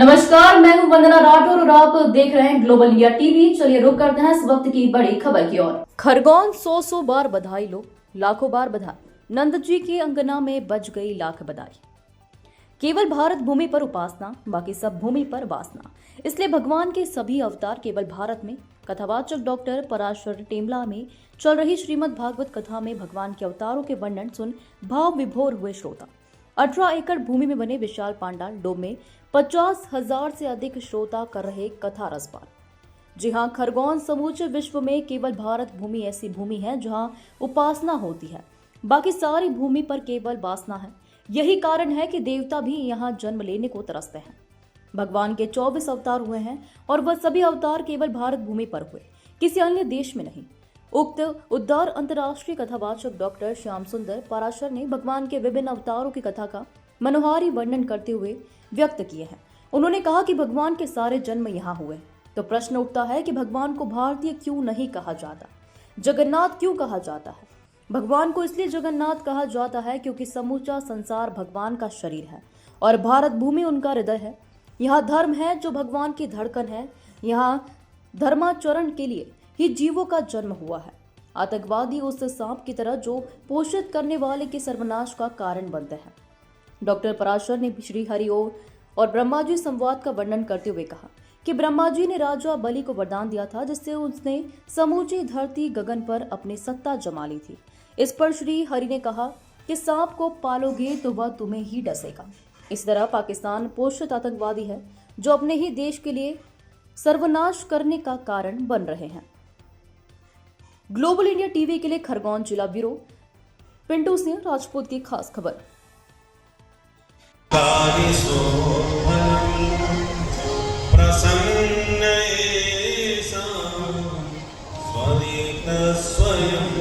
नमस्कार, मैं हूं वंदना राठौर और आप देख रहे हैं ग्लोबल इंडिया टीवी। चलिए रुक करते हैं इस वक्त की बड़ी खबर की ओर। खरगोन 100 बार बधाई लो, लाखों बार बधाई। नंद जी की अंगना में बज गई लाख बधाई। केवल भारत भूमि पर उपासना, बाकी सब भूमि पर वासना। इसलिए भगवान के सभी अवतार केवल भारत में। कथावाचक डॉक्टर पराशर टेमला में चल रही श्रीमद् भागवत कथा में भगवान के अवतारों के वर्णन सुन भाव विभोर हुए श्रोता। 18 एकड़ भूमि में बने विशाल पांडाल डोम में 50,000 से अधिक श्रोता कर रहे कथा रसपान। जी हां, खरगोन समूचे विश्व में केवल भारत भूमि ऐसी भूमि है जहां उपासना होती है, बाकी सारी भूमि पर केवल वासना है। यही कारण है कि देवता भी यहां जन्म लेने को तरसते हैं। भगवान के 24 अवतार हुए हैं और वह सभी अवतार केवल भारत भूमि पर हुए, किसी अन्य देश में नहीं। उक्त उद्धार अंतर्राष्ट्रीय कथावाचक डॉक्टर श्याम सुंदर पराशर ने भगवान के विभिन्न अवतारों की कथा का मनोहारी वर्णन करते हुए व्यक्त किए हैं। उन्होंने कहा कि भगवान के सारे जन्म यहाँ हुए, तो प्रश्न उठता है कि भगवान को भारतीय क्यों नहीं कहा जाता, जगन्नाथ क्यों कहा जाता है। भगवान को इसलिए जगन्नाथ कहा जाता है क्योंकि समूचा संसार भगवान का शरीर है और भारत भूमि उनका हृदय है। यहाँ धर्म है जो भगवान की धड़कन है। यहाँ धर्माचरण के लिए ही जीवों का जन्म हुआ है। आतंकवादी उस सांप की तरह जो पोषित करने वाले के सर्वनाश का कारण बनते हैं। डॉक्टर पराशर ने श्री हरि और ब्रह्मा जी संवाद का वर्णन करते हुए कहा कि ब्रह्मा जी ने राजा बलि को वरदान दिया था, जिससे उसने समूची धरती गगन पर अपनी सत्ता जमा ली थी। इस पर श्री हरि ने कहा कि सांप को पालोगे तो वह तुम्हें ही डसेगा। इस तरह पाकिस्तान पोषित आतंकवादी है जो अपने ही देश के लिए सर्वनाश करने का कारण बन रहे हैं। ग्लोबल इंडिया टीवी के लिए खरगोन जिला ब्यूरो पिंटू सिंह राजपूत की खास खबर। स्वयं